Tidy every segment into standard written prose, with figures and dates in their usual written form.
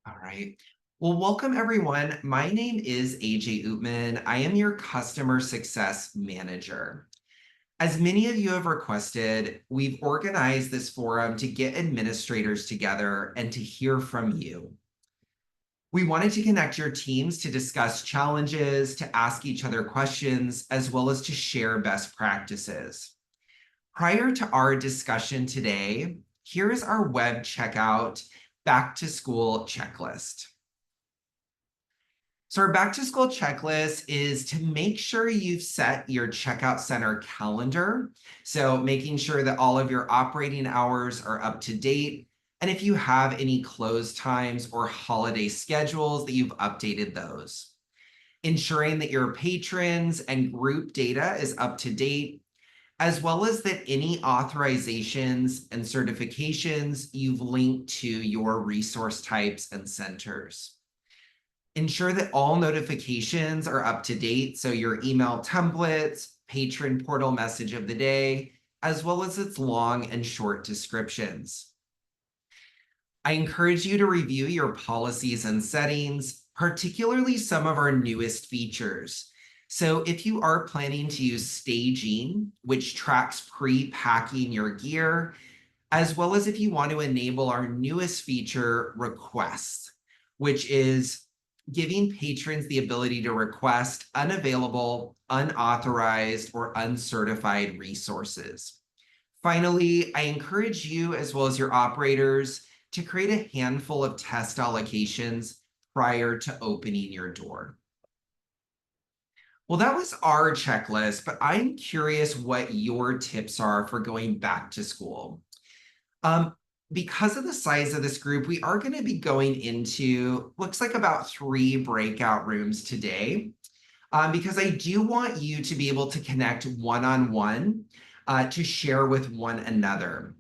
All right. Well, welcome everyone. My name is AJ Ootman. I am your customer success manager. As many of you have requested, we've organized this forum to get administrators together and to hear from you. We wanted to connect your teams to discuss challenges, to ask each other questions, as well as to share best practices. Prior to our discussion today, here is our web checkout back to school checklist. So our back to school checklist is to make sure you've set your checkout center calendar. So making sure that all of your operating hours are up to date. And if you have any close times or holiday schedules that you've updated those. Ensuring that your patrons and group data is up to date, as well as that any authorizations and certifications you've linked to your resource types and centers. Ensure that all notifications are up to date, so your email templates, patron portal message of the day, as well as its long and short descriptions. I encourage you to review your policies and settings, particularly some of our newest features. So if you are planning to use staging, which tracks pre-packing your gear, as well as if you want to enable our newest feature, requests, which is giving patrons the ability to request unavailable, unauthorized, or uncertified resources. Finally, I encourage you, as well as your operators, to create a handful of test allocations prior to opening your door. Well, that was our checklist, but I'm curious what your tips are for going back to school. Because of the size of this group, we are going to be going into, looks like about 3 breakout rooms today, because I do want you to be able to connect one-on-one to share with one another.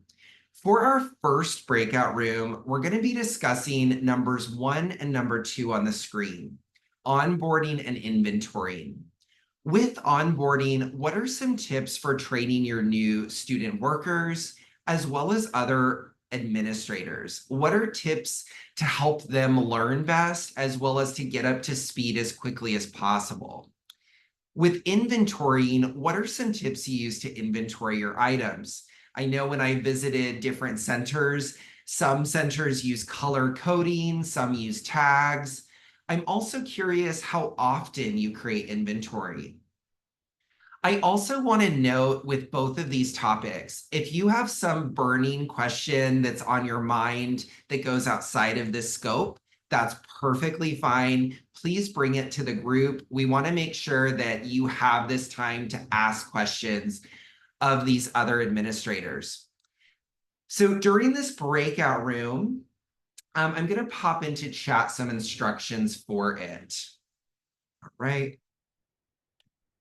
For our first breakout room, we're going to be discussing numbers 1 and number 2 on the screen, onboarding and inventorying. With onboarding, what are some tips for training your new student workers, as well as other administrators? What are tips to help them learn best, as well as to get up to speed as quickly as possible? With inventorying, what are some tips you use to inventory your items? I know when I visited different centers, some centers use color coding, some use tags. I'm also curious how often you create inventory. I also want to note with both of these topics, if you have some burning question that's on your mind that goes outside of this scope, that's perfectly fine. Please bring it to the group. We want to make sure that you have this time to ask questions of these other administrators. So during this breakout room, I'm going to pop into chat some instructions for it. All right.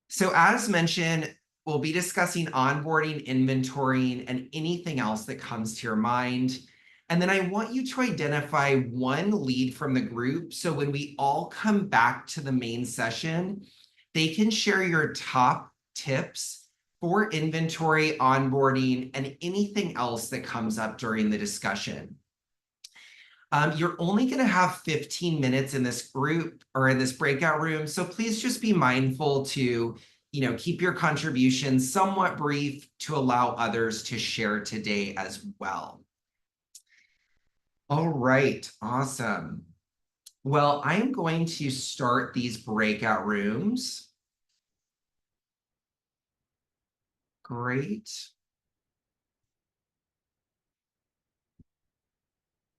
So as mentioned, we'll be discussing onboarding, inventorying, and anything else that comes to your mind. And then I want you to identify one lead from the group. So when we all come back to the main session, they can share your top tips for inventory, onboarding, and anything else that comes up during the discussion. You're only going to have 15 minutes in this group or in this breakout room. So please just be mindful to, keep your contributions somewhat brief to allow others to share today as well. All right, awesome. Well, I am going to start these breakout rooms. Great.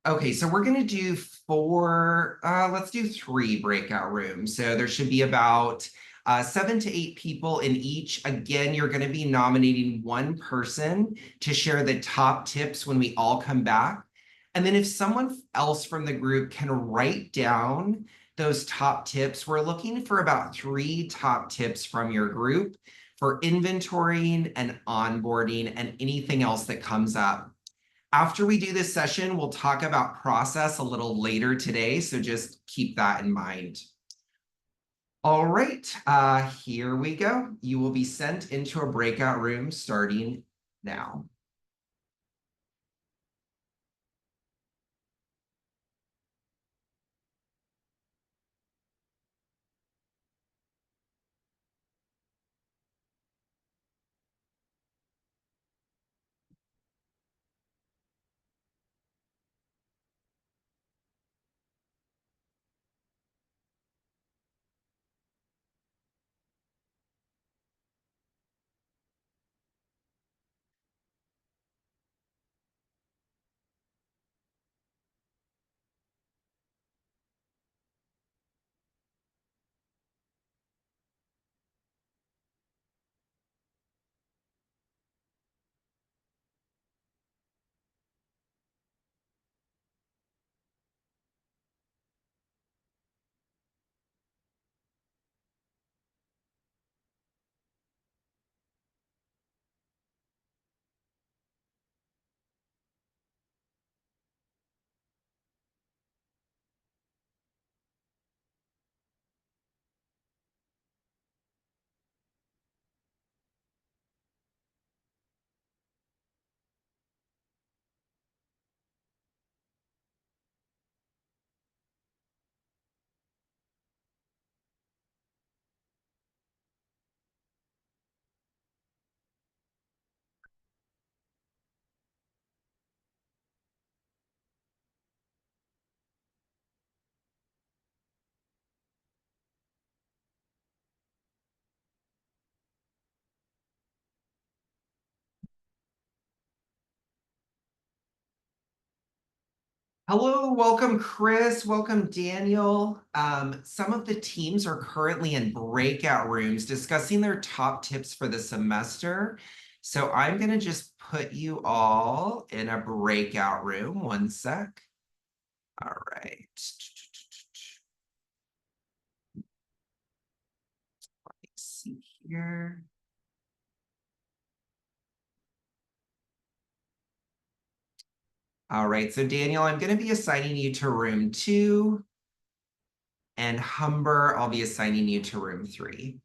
Okay, so we're going to do let's do 3 breakout rooms. So there should be about 7 to 8 people in each. Again, you're going to be nominating one person to share the top tips when we all come back. And then if someone else from the group can write down those top tips, we're looking for about 3 top tips from your group for inventorying and onboarding and anything else that comes up. After we do this session, we'll talk about process a little later today, so just keep that in mind. All right, here we go. You will be sent into a breakout room starting now. Hello, welcome Chris, welcome Daniel. Some of the teams are currently in breakout rooms discussing their top tips for the semester. So I'm gonna just put you all in a breakout room, one sec. All right. Let me see here. All right, so Daniel, I'm gonna be assigning you to room 2, and Humber, I'll be assigning you to room 3.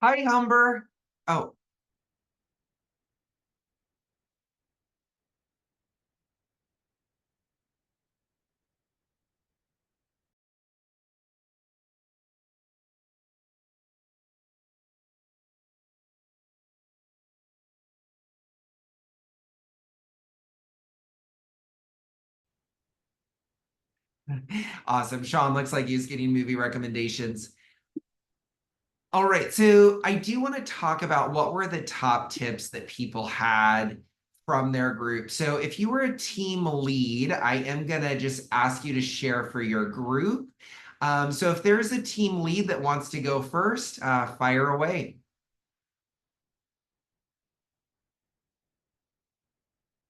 Hi, Humber. Oh, awesome. Sean looks like he's getting movie recommendations. All right, so I do want to talk about what were the top tips that people had from their group. So if you were a team lead, I am going to just ask you to share for your group. So if there's a team lead that wants to go first, fire away.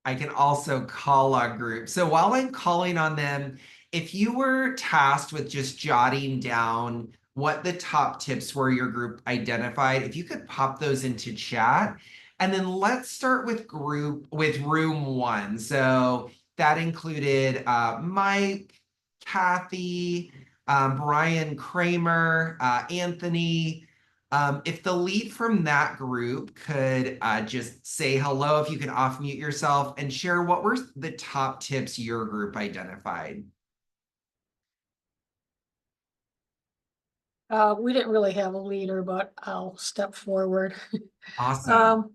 I can also call on groups. So while I'm calling on them, if you were tasked with just jotting down what the top tips were your group identified, if you could pop those into chat. And then let's start with room 1. So that included Mike, Kathy, Brian Kramer, Anthony. If the lead from that group could just say hello, if you can off mute yourself and share what were the top tips your group identified. We didn't really have a leader, but I'll step forward. Awesome.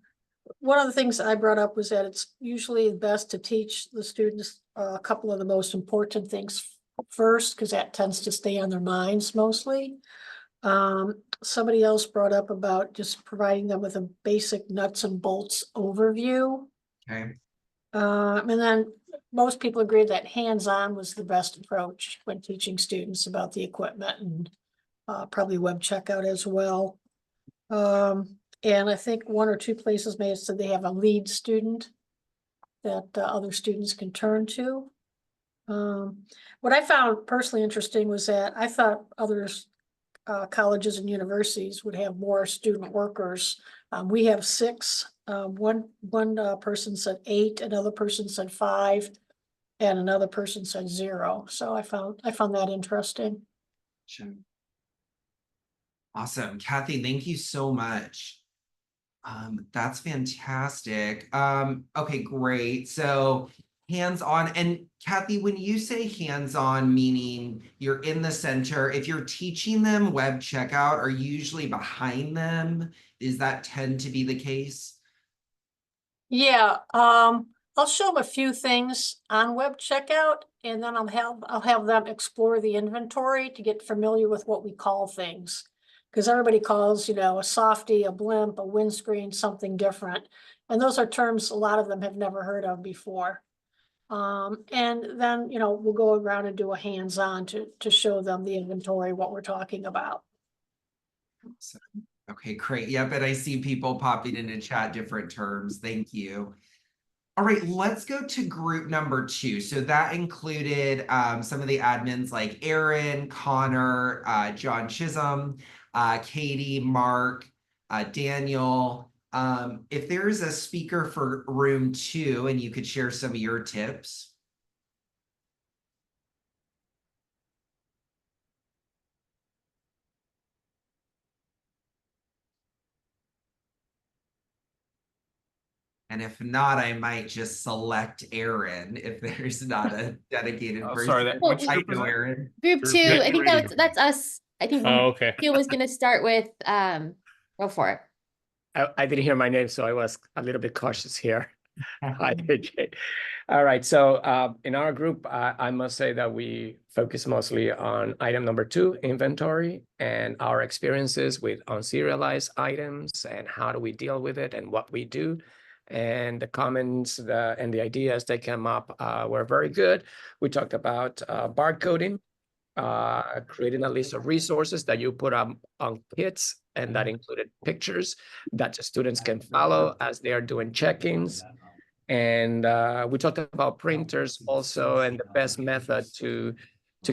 One of the things I brought up was that it's usually best to teach the students a couple of the most important things first, because that tends to stay on their minds mostly. Somebody else brought up about just providing them with a basic nuts and bolts overview. Okay. And then most people agreed that hands-on was the best approach when teaching students about the equipment, and probably web checkout as well. And I think one or two places may have said they have a lead student that other students can turn to. What I found personally interesting was that I thought others, colleges and universities would have more student workers. We have 6. One person said 8, another person said 5, and another person said 0. So I found that interesting. Sure. Awesome. Kathy, thank you so much. That's fantastic. Okay, great. So hands-on. And Kathy, when you say hands-on, meaning you're in the center, if you're teaching them web checkout, are you usually behind them? Does that tend to be the case? Yeah, I'll show them a few things on web checkout, and then I'll have them explore the inventory to get familiar with what we call things. Because everybody calls, a softie, a blimp, a windscreen, something different. And those are terms a lot of them have never heard of before. And then, we'll go around and do a hands-on to show them the inventory, what we're talking about. So, okay, great. Yep, and I see people popping into chat different terms. Thank you. All right, let's go to group number 2. So that included some of the admins like Aaron, Connor, John Chisholm, Katie, Mark, Daniel. If there's a speaker for room 2 and you could share some of your tips. And if not, I might just select Aaron if there's not a dedicated Oh, person. sorry, that Well, which I group is know that? Aaron. Group Group 2, two. I think that's us. I think Oh, okay. Q was gonna start with, go for it. I didn't hear my name, so I was a little bit cautious here. Hi, AJ. All right, so in our group, I must say that we focus mostly on item number 2, inventory, and our experiences with unserialized items and how do we deal with it and what we do. And the comments and the ideas that came up were very good. We talked about barcoding, creating a list of resources that you put on kits, and that included pictures that the students can follow as they are doing check-ins. And we talked about printers also and the best method to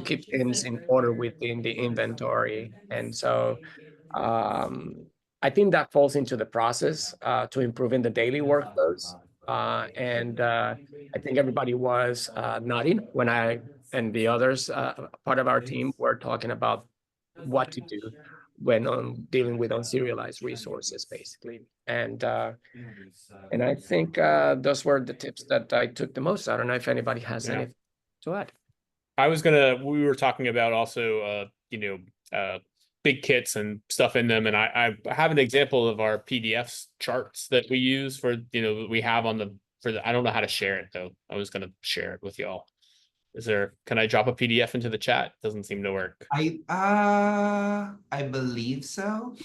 keep things in order within the inventory. And so I think that falls into the process to improving the daily workflows. And I think everybody was nodding when I and the others, part of our team, were talking about what to do when dealing with unserialized resources, basically. And I think those were the tips that I took the most. I don't know if anybody has anything to add. We were talking about also, big kits and stuff in them. And I have an example of our PDFs charts that we use for, we have on I don't know how to share it though. I was going to share it with y'all. Can I drop a PDF into the chat? Doesn't seem to work. I believe so.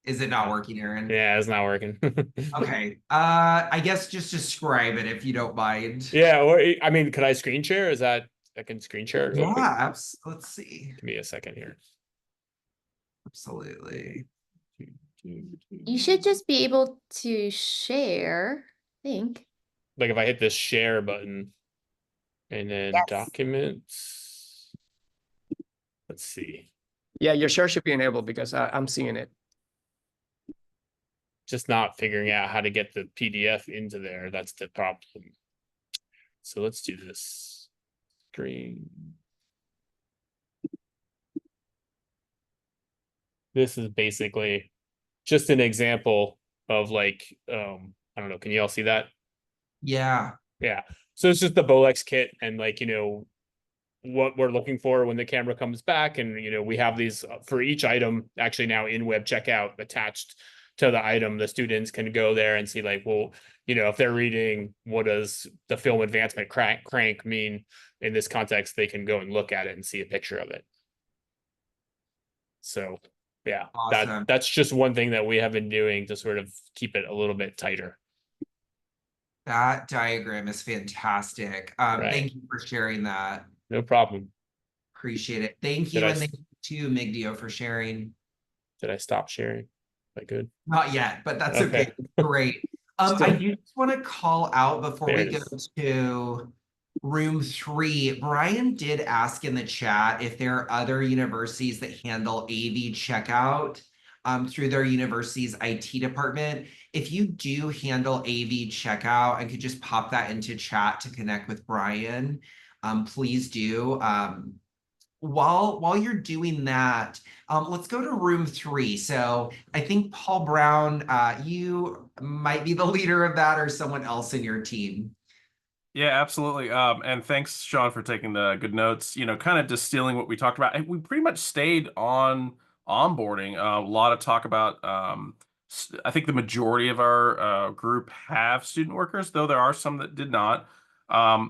Is it not working, Aaron? Yeah, it's not working. Okay. I guess just describe it if you don't mind. Yeah, or I mean, could I screen share? I can screen share it real quick? Yeah, let's see. Give me a second here. Absolutely. You should just be able to share, I think. Like if I hit this share button and then Yes. documents. Let's see. Yeah, your share should be enabled because I'm seeing it. Just not figuring out how to get the PDF into there. That's the problem. So let's do this. Screen. This is basically just an example of like, I don't know, can you all see that? Yeah. Yeah. So it's just the Bolex kit and like, what we're looking for when the camera comes back. And, we have these for each item actually now in WebCheckout attached to the item. The students can go there and see like, well, if they're reading, what does the film advancement crank mean in this context, they can go and look at it and see a picture of it. So yeah, Awesome. that's just one thing that we have been doing to sort of keep it a little bit tighter. That diagram is fantastic. Right. Thank you for sharing that. No problem. Appreciate it. Thank you. And thank you to Migdio for sharing. Did I stop sharing? Like good? Not yet, but that's okay. Okay. Great. I do just want to call out before There we it go is. to room 3. Brian did ask in the chat if there are other universities that handle AV checkout through their university's IT department. If you do handle AV checkout and could just pop that into chat to connect with Brian, please do. While you're doing that, let's go to room 3. So I think Paul Brown, you might be the leader of that or someone else in your team. Yeah, absolutely. And thanks, Sean, for taking the good notes. Kind of distilling what we talked about. And we pretty much stayed on onboarding. A lot of talk about. I think the majority of our group have student workers, though there are some that did not.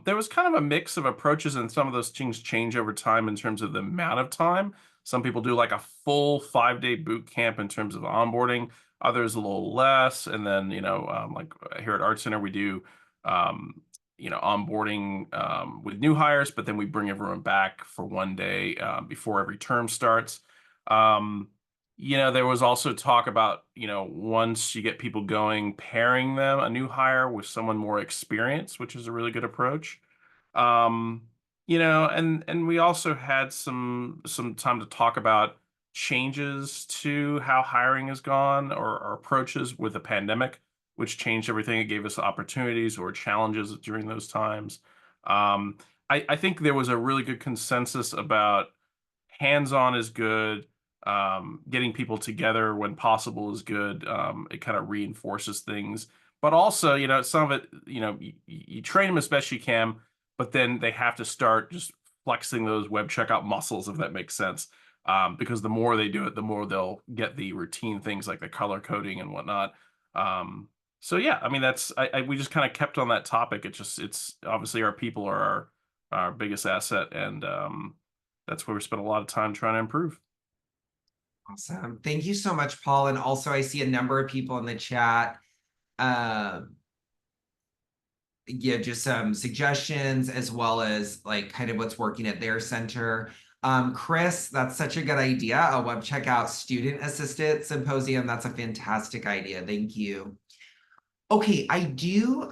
There was kind of a mix of approaches, and some of those things change over time in terms of the amount of time. Some people do like a full 5-day boot camp in terms of onboarding. Others a little less, and then like here at Art Center we do. Onboarding with new hires, but then we bring everyone back for 1 day before every term starts. There was also talk about, once you get people going, pairing them, a new hire, with someone more experienced, which is a really good approach. Um, and we also had some time to talk about changes to how hiring has gone, or approaches with the pandemic, which changed everything. It gave us opportunities or challenges during those times. Um, I think there was a really good consensus about hands-on is good. Getting people together when possible is good. It kind of reinforces things, but also, some of it, you train them as best you can, but then they have to start just flexing those web checkout muscles, if that makes sense. Because the more they do it, the more they'll get the routine things like the color coding and whatnot. So yeah, I mean, we just kind of kept on that topic. It's obviously our people are our biggest asset, and that's where we spent a lot of time trying to improve. Awesome. Thank you so much, Paul. And also, I see a number of people in the chat give just some suggestions, as well as like kind of what's working at their center. Chris, that's such a good idea. A web checkout student assisted symposium. That's a fantastic idea. Thank you. Okay, I do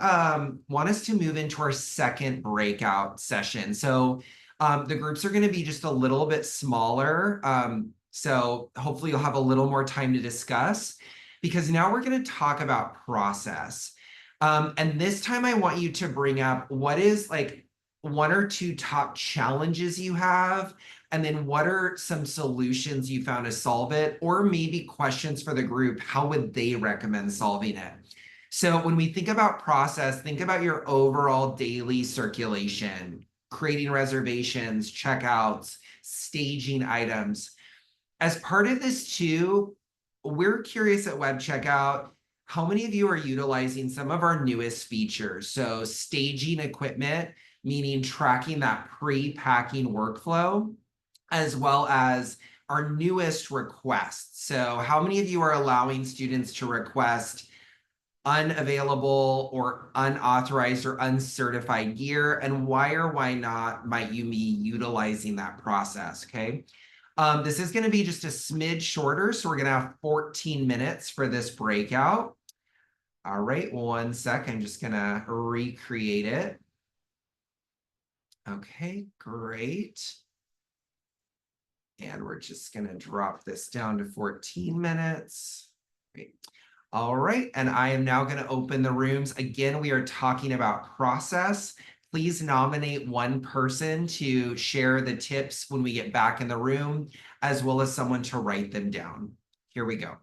want us to move into our second breakout session. So the groups are going to be just a little bit smaller. So hopefully you'll have a little more time to discuss, because now we're going to talk about process. And this time I want you to bring up what is like one or two top challenges you have, and then what are some solutions you found to solve it, or maybe questions for the group. How would they recommend solving it? So when we think about process, think about your overall daily circulation, creating reservations, checkouts, staging items. As part of this too, we're curious at Web Checkout, how many of you are utilizing some of our newest features? So staging equipment, meaning tracking that pre-packing workflow, as well as our newest requests. So how many of you are allowing students to request unavailable or unauthorized or uncertified gear, and why or why not might you be utilizing that process? Okay. This is going to be just a smidge shorter, so we're going to have 14 minutes for this breakout. All right, one sec. I'm just going to recreate it. Okay, great. And we're just going to drop this down to 14 minutes. Great. All right, and I am now going to open the rooms. Again, we are talking about process. Please nominate one person to share the tips when we get back in the room, as well as someone to write them down. Here we go.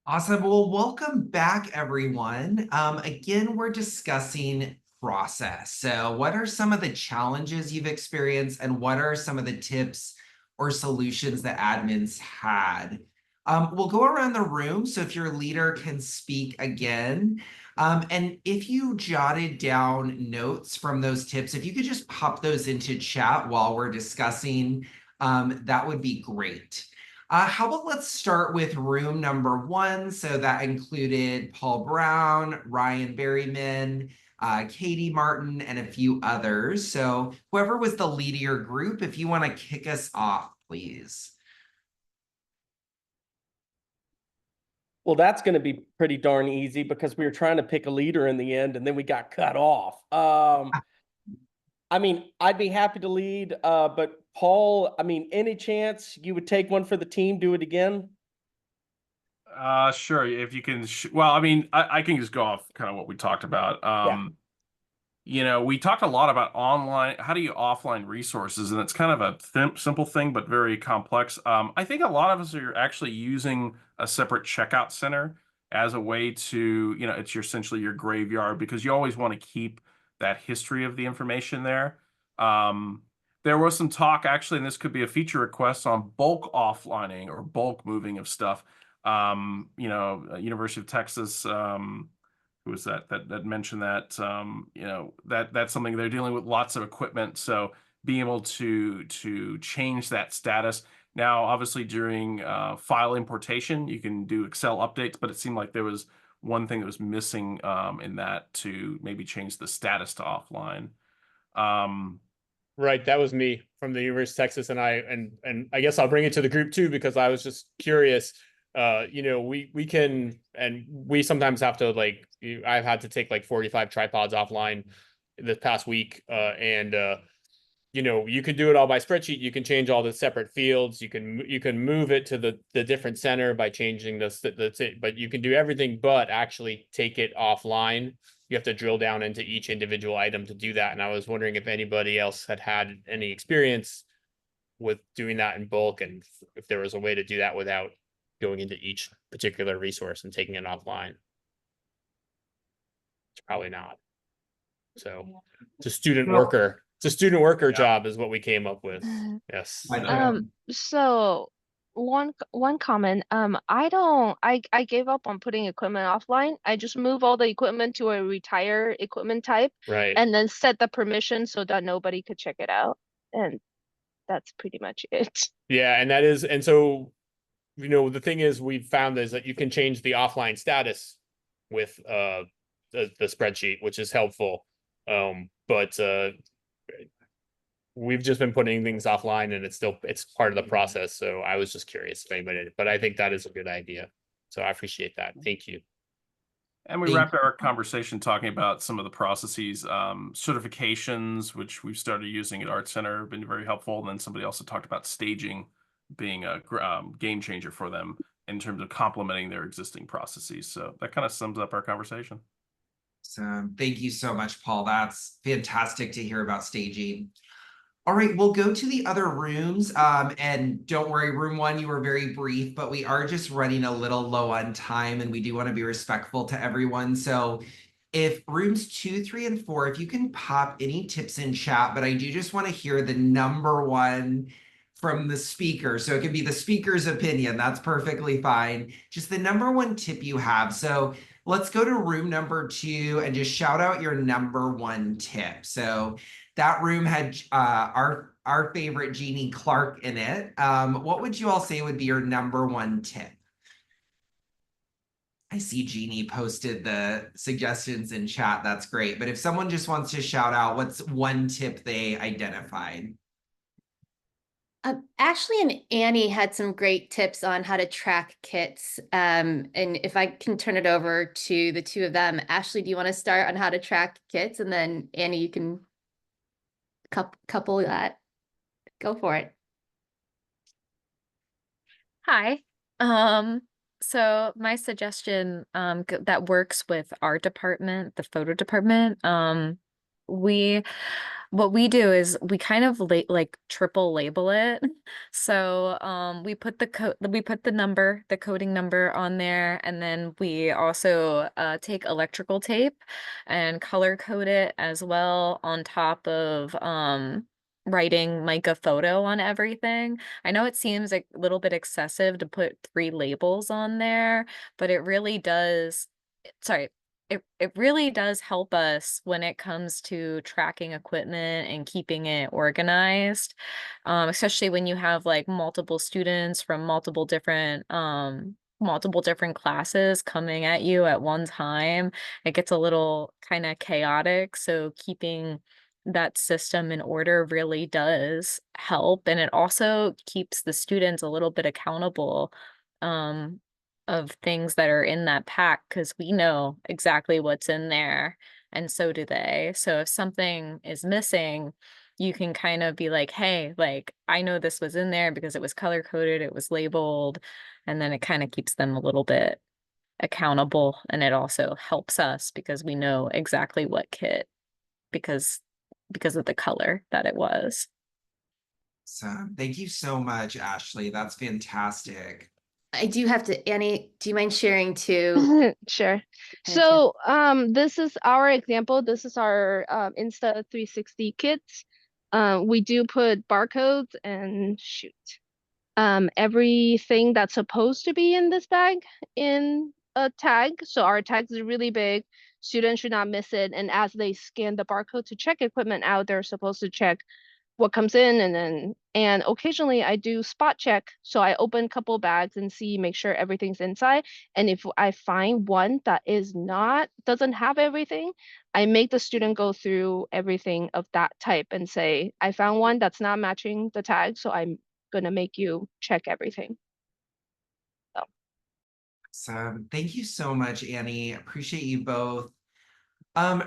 Awesome. Well, welcome back, everyone. Again, we're discussing process. So what are some of the challenges you've experienced, and what are some of the tips or solutions that admins had? We'll go around the room, so if your leader can speak again. And if you jotted down notes from those tips, if you could just pop those into chat while we're discussing, that would be great. How about let's start with room number one. So that included Paul Brown, Ryan Berryman, Katie Martin, and a few others. So whoever was the lead of your group, if you want to kick us off, please. Well, that's going to be pretty darn easy because we were trying to pick a leader in the end and then we got cut off. I mean, I'd be happy to lead, but Paul, I mean, any chance you would take one for the team, do it again? Sure. If you can, well, I mean, I can just go off kind of what we talked about. You know, we talked a lot about online, how do you offline resources? And it's kind of a simple thing, but very complex. I think a lot of us are actually using a separate checkout center as a way to, you know, it's essentially your graveyard because you always want to keep that history of the information there. There was some talk actually, and this could be a feature request on bulk offlining or bulk moving of stuff. You know, University of Texas, who was that mentioned that you know that's something they're dealing with lots of equipment, so being able to change that status. Now obviously during file importation you can do Excel updates, but it seemed like there was one thing that was missing in that to maybe change the status to offline. Right, that was me from the University of Texas, and I guess I'll bring it to the group too because I was just curious. You know, we can, and we sometimes have to like, I've had to take like 45 tripods offline this past week, and you know, you can do it all by spreadsheet. You can change all the separate fields. You can move it to the different center by changing but you can do everything but actually take it offline. You have to drill down into each individual item to do that. And I was wondering if anybody else had any experience with doing that in bulk, and if there was a way to do that without going into each particular resource and taking it offline. It's probably not. So it's a student worker. It's a student worker job is what we came up with. Yes. So one comment, I gave up on putting equipment offline. I just move all the equipment to a retire equipment type Right. and then set the permission so that nobody could check it out. And that's pretty much it. Yeah, and that is, and so you know, the thing is we've found is that you can change the offline status with the spreadsheet, which is helpful. But we've just been putting things offline and it's part of the process. So I was just curious if anybody, but I think that is a good idea. So I appreciate that. Thank you. And we wrapped our conversation talking about some of the processes, certifications, which we've started using at Art Center, have been very helpful. And then somebody also talked about staging being a game changer for them in terms of complementing their existing processes. So that kind of sums up our conversation. So thank you so much, Paul. That's fantastic to hear about staging. All right, we'll go to the other rooms. And don't worry, room 1, you were very brief, but we are just running a little low on time and we do want to be respectful to everyone. So if rooms 2, 3, and 4, if you can pop any tips in chat, but I do just want to hear the number one from the speaker. So it could be the speaker's opinion. That's perfectly fine. Just the number one tip you have. So let's go to room number 2 and just shout out your number one tip. So that room had our favorite Jeannie Clark in it. What would you all say would be your number one tip? I see Jeannie posted the suggestions in chat. That's great. But if someone just wants to shout out, what's one tip they identified? Ashley and Annie had some great tips on how to track kits. And if I can turn it over to the two of them, Ashley, do you want to start on how to track kits? And then Annie, you can couple that. Go for it. Hi. So my suggestion that works with our department, the photo department, what we do is we kind of like triple label it. So we put the coding number on there, and then we also take electrical tape and color code it as well on top of writing like a photo on everything. I know it seems like a little bit excessive to put 3 labels on there, but it really does, it really does help us when it comes to tracking equipment and keeping it organized, especially when you have like multiple students from multiple different multiple different classes coming at you at one time, it gets a little kind of chaotic. So keeping that system in order really does help. And it also keeps the students a little bit accountable um, of things that are in that pack because we know exactly what's in there, and so do they. So if something is missing, you can kind of be like, hey, like, I know this was in there because it was color coded, it was labeled, and then it kind of keeps them a little bit accountable. And it also helps us because we know exactly what kit because of the color that it was. So thank you so much, Ashley. That's fantastic. I do have to, Annie, do you mind sharing too? Sure. Okay. So this is our example. This is our Insta 360 kits. We do put barcodes and shoot. Everything that's supposed to be in this bag in a tag. So our tags are really big. Students should not miss it. And as they scan the barcode to check equipment out, they're supposed to check what comes in and occasionally I do spot check. So I open a couple bags and see, make sure everything's inside. And if I find one that doesn't have everything, I make the student go through everything of that type and say, I found one that's not matching the tag. So I'm gonna make you check everything. So thank you so much, Annie. Appreciate you both.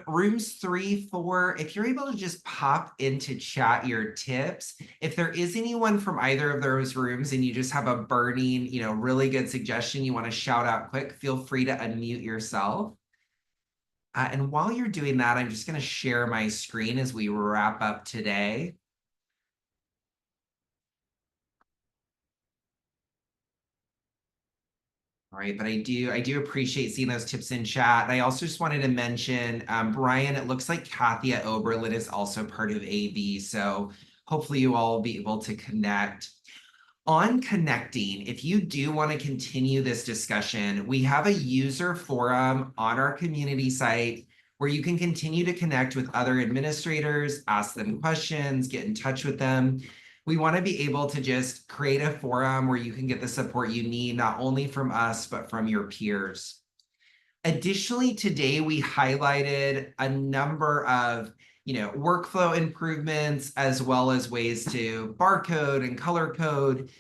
Rooms 3, 4, if you're able to just pop into chat your tips. If there is anyone from either of those rooms and you just have a burning, really good suggestion you want to shout out quick, feel free to unmute yourself. And while you're doing that, I'm just going to share my screen as we wrap up today. All right, but I do appreciate seeing those tips in chat. And I also just wanted to mention, Brian, it looks like Kathy at Oberlin is also part of AV. So hopefully you all will be able to connect. On connecting, if you do want to continue this discussion, we have a user forum on our community site where you can continue to connect with other administrators, ask them questions, get in touch with them. We want to be able to just create a forum where you can get the support you need, not only from us, but from your peers. Additionally, today we highlighted a number of workflow improvements, as well as ways to barcode and color code.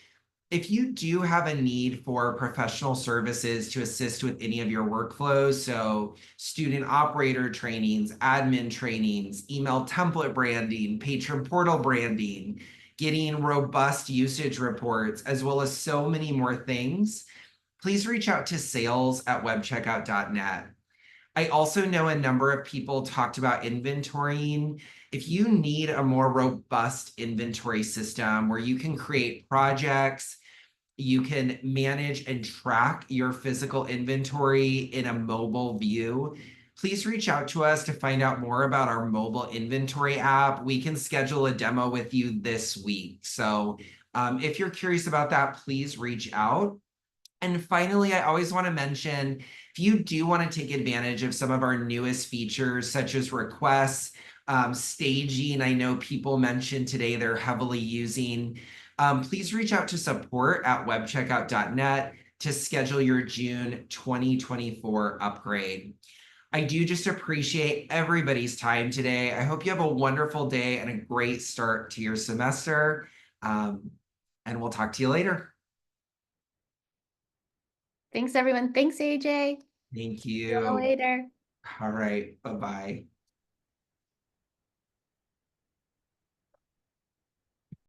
If you do have a need for professional services to assist with any of your workflows, so student operator trainings, admin trainings, email template branding, patron portal branding, getting robust usage reports, as well as so many more things, please reach out to sales@webcheckout.net. I also know a number of people talked about inventorying. If you need a more robust inventory system where you can create projects, you can manage and track your physical inventory in a mobile view, please reach out to us to find out more about our mobile inventory app. We can schedule a demo with you this week. So if you're curious about that, please reach out. And finally, I always want to mention, if you do want to take advantage of some of our newest features, such as requests, staging, I know people mentioned today they're heavily using, please reach out to support@webcheckout.net to schedule your June 2024 upgrade. I do just appreciate everybody's time today. I hope you have a wonderful day and a great start to your semester. And we'll talk to you later. Thanks, everyone. Thanks, AJ. Thank See you you. later. All right. Bye-bye.